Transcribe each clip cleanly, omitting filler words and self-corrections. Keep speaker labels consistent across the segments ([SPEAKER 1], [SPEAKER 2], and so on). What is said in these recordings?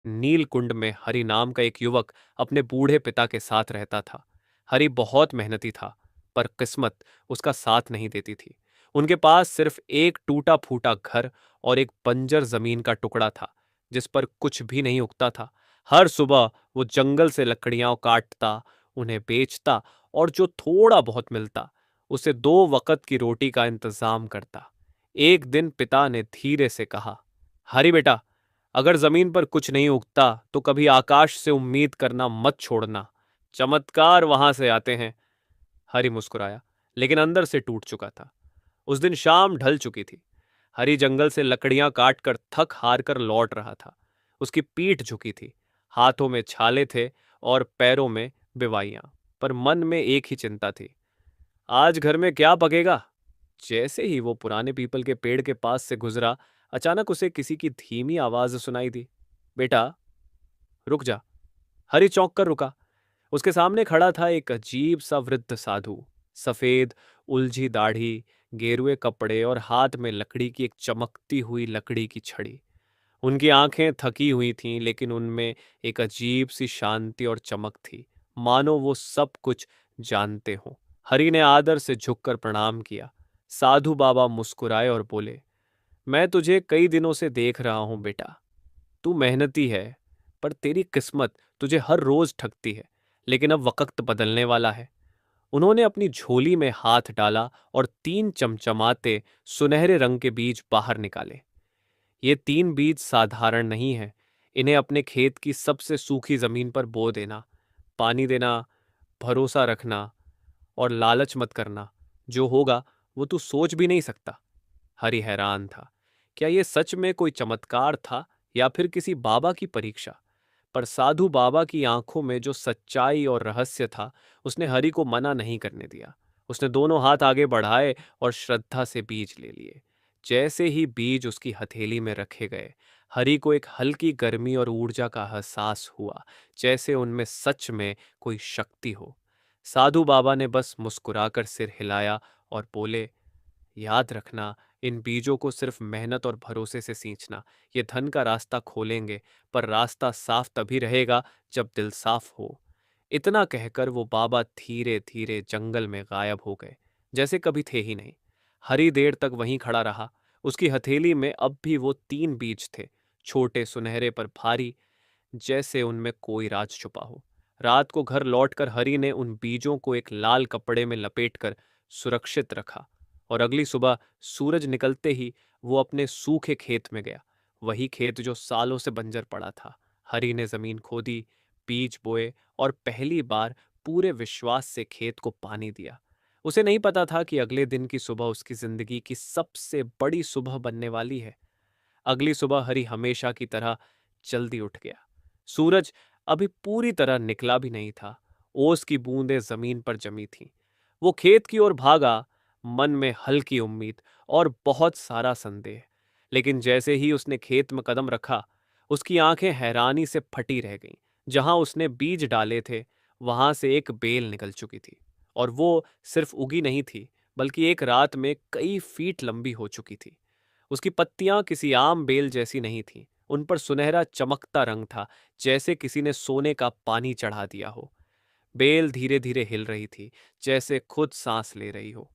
[SPEAKER 1] नीलकुंड में हरि नाम का एक युवक अपने बूढ़े पिता के साथ रहता था। हरि बहुत मेहनती था, पर किस्मत उसका साथ नहीं देती थी। उनके पास सिर्फ एक टूटा फूटा घर और एक बंजर जमीन का टुकड़ा था, जिस पर कुछ भी नहीं उगता था। हर सुबह वो जंगल से लकड़ियां काटता, उन्हें बेचता और जो थोड़ा बहुत मिलता उसे 2 वक्त की रोटी का इंतजाम करता। एक दिन पिता ने धीरे से कहा, हरि बेटा, अगर जमीन पर कुछ नहीं उगता तो कभी आकाश से उम्मीद करना मत छोड़ना। चमत्कार वहां से आते हैं। हरि मुस्कुराया, लेकिन अंदर से टूट चुका था। उस दिन शाम ढल चुकी थी। हरि जंगल से लकड़ियां काटकर थक हार कर लौट रहा था। उसकी पीठ झुकी थी, हाथों में छाले थे और पैरों में बिवाइयां। पर मन में एक ही चिंता थी, आज घर में क्या पकेगा। जैसे ही वो पुराने पीपल के पेड़ के पास से गुजरा, अचानक उसे किसी की धीमी आवाज सुनाई दी, बेटा रुक जा। हरि चौंक कर रुका। उसके सामने खड़ा था एक अजीब सा वृद्ध साधु। सफेद उलझी दाढ़ी, गेरुए कपड़े और हाथ में लकड़ी की एक चमकती हुई लकड़ी की छड़ी। उनकी आंखें थकी हुई थीं, लेकिन उनमें एक अजीब सी शांति और चमक थी, मानो वो सब कुछ जानते हों। हरि ने आदर से झुककर प्रणाम किया। साधु बाबा मुस्कुराए और बोले, मैं तुझे कई दिनों से देख रहा हूं बेटा। तू मेहनती है, पर तेरी किस्मत तुझे हर रोज ठगती है। लेकिन अब वक्त बदलने वाला है। उन्होंने अपनी झोली में हाथ डाला और 3 चमचमाते सुनहरे रंग के बीज बाहर निकाले। ये 3 बीज साधारण नहीं है। इन्हें अपने खेत की सबसे सूखी जमीन पर बो देना, पानी देना, भरोसा रखना और लालच मत करना। जो होगा वो तू सोच भी नहीं सकता। हरि हैरान था। क्या ये सच में कोई चमत्कार था या फिर किसी बाबा की परीक्षा? पर साधु बाबा की आंखों में जो सच्चाई और रहस्य था, उसने हरि को मना नहीं करने दिया। उसने दोनों हाथ आगे बढ़ाए और श्रद्धा से बीज ले लिए। जैसे ही बीज उसकी हथेली में रखे गए, हरि को एक हल्की गर्मी और ऊर्जा का एहसास हुआ, जैसे उनमें सच में कोई शक्ति हो। साधु बाबा ने बस मुस्कुराकर सिर हिलाया और बोले, याद रखना, इन बीजों को सिर्फ मेहनत और भरोसे से सींचना। ये धन का रास्ता खोलेंगे, पर रास्ता साफ तभी रहेगा जब दिल साफ हो। इतना कहकर वो बाबा धीरे धीरे जंगल में गायब हो गए, जैसे कभी थे ही नहीं। हरी देर तक वहीं खड़ा रहा। उसकी हथेली में अब भी वो 3 बीज थे, छोटे सुनहरे पर भारी, जैसे उनमें कोई राज छुपा हो। रात को घर लौटकर हरि ने उन बीजों को एक लाल कपड़े में लपेटकर सुरक्षित रखा और अगली सुबह सूरज निकलते ही वो अपने सूखे खेत में गया। वही खेत जो सालों से बंजर पड़ा था। हरि ने जमीन खोदी, बीज बोए और पहली बार पूरे विश्वास से खेत को पानी दिया। उसे नहीं पता था कि अगले दिन की सुबह उसकी जिंदगी की सबसे बड़ी सुबह बनने वाली है। अगली सुबह हरि हमेशा की तरह जल्दी उठ गया। सूरज अभी पूरी तरह निकला भी नहीं था। ओस की बूंदें जमीन पर जमी थीं। वो खेत की ओर भागा, मन में हल्की उम्मीद और बहुत सारा संदेह। लेकिन जैसे ही उसने खेत में कदम रखा, उसकी आंखें हैरानी से फटी रह गईं। जहां उसने बीज डाले थे, वहां से एक बेल निकल चुकी थी। और वो सिर्फ उगी नहीं थी, बल्कि एक रात में कई फीट लंबी हो चुकी थी। उसकी पत्तियां किसी आम बेल जैसी नहीं थीं। उन पर सुनहरा चमकता रंग था, जैसे किसी ने सोने का पानी चढ़ा दिया हो। बेल धीरे धीरे हिल रही थी, जैसे खुद सांस ले रही हो।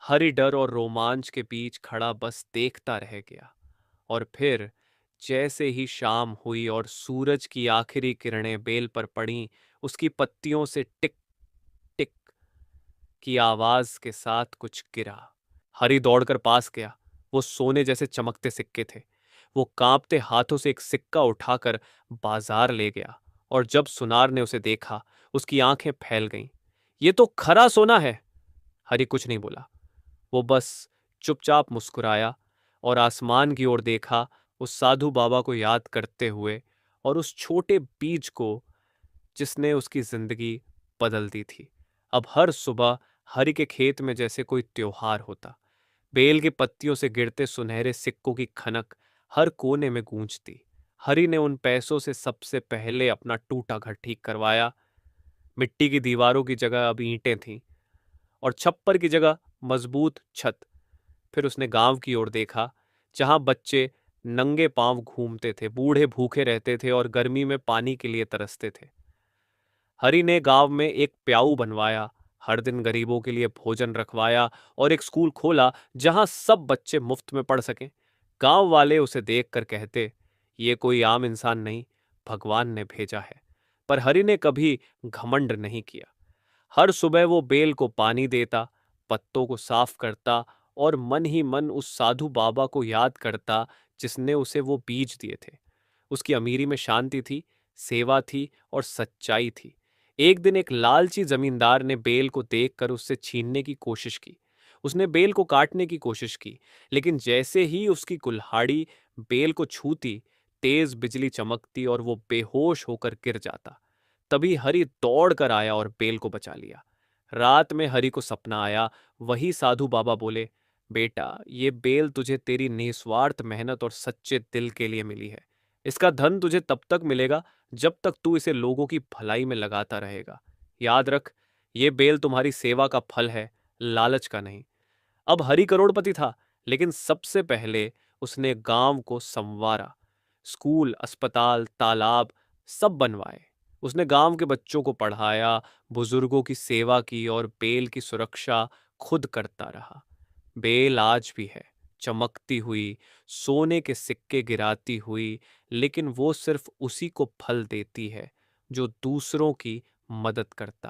[SPEAKER 1] हरि डर और रोमांच के बीच खड़ा बस देखता रह गया। और फिर जैसे ही शाम हुई और सूरज की आखिरी किरणें बेल पर पड़ीं, उसकी पत्तियों से टिक टिक की आवाज के साथ कुछ गिरा। हरि दौड़कर पास गया। वो सोने जैसे चमकते सिक्के थे। वो कांपते हाथों से एक सिक्का उठाकर बाजार ले गया और जब सुनार ने उसे देखा, उसकी आंखें फैल गईं। ये तो खरा सोना है। हरि कुछ नहीं बोला। वो बस चुपचाप मुस्कुराया और आसमान की ओर देखा, उस साधु बाबा को याद करते हुए और उस छोटे बीज को जिसने उसकी जिंदगी बदल दी थी। अब हर सुबह हरि के खेत में जैसे कोई त्योहार होता। बेल की पत्तियों से गिरते सुनहरे सिक्कों की खनक हर कोने में गूंजती। हरि ने उन पैसों से सबसे पहले अपना टूटा घर ठीक करवाया। मिट्टी की दीवारों की जगह अब ईंटें थीं और छप्पर की जगह मजबूत छत। फिर उसने गांव की ओर देखा, जहां बच्चे नंगे पांव घूमते थे, बूढ़े भूखे रहते थे और गर्मी में पानी के लिए तरसते थे। हरि ने गांव में एक प्याऊ बनवाया, हर दिन गरीबों के लिए भोजन रखवाया और एक स्कूल खोला जहां सब बच्चे मुफ्त में पढ़ सकें। गांव वाले उसे देखकर कहते, ये कोई आम इंसान नहीं, भगवान ने भेजा है। पर हरि ने कभी घमंड नहीं किया। हर सुबह वो बेल को पानी देता, पत्तों को साफ करता और मन ही मन उस साधु बाबा को याद करता जिसने उसे वो बीज दिए थे। उसकी अमीरी में शांति थी, सेवा थी और सच्चाई थी। एक दिन एक लालची जमींदार ने बेल को देखकर उससे छीनने की कोशिश की। उसने बेल को काटने की कोशिश की, लेकिन जैसे ही उसकी कुल्हाड़ी बेल को छूती, तेज बिजली चमकती और वो बेहोश होकर गिर जाता। तभी हरि दौड़ कर आया और बेल को बचा लिया। रात में हरि को सपना आया। वही साधु बाबा बोले, बेटा, ये बेल तुझे तेरी निस्वार्थ मेहनत और सच्चे दिल के लिए मिली है। इसका धन तुझे तब तक मिलेगा जब तक तू इसे लोगों की भलाई में लगाता रहेगा। याद रख, ये बेल तुम्हारी सेवा का फल है, लालच का नहीं। अब हरि करोड़पति था, लेकिन सबसे पहले उसने गांव को संवारा। स्कूल, अस्पताल, तालाब सब बनवाए। उसने गांव के बच्चों को पढ़ाया, बुजुर्गों की सेवा की और बेल की सुरक्षा खुद करता रहा। बेल आज भी है, चमकती हुई, सोने के सिक्के गिराती हुई, लेकिन वो सिर्फ उसी को फल देती है जो दूसरों की मदद करता है।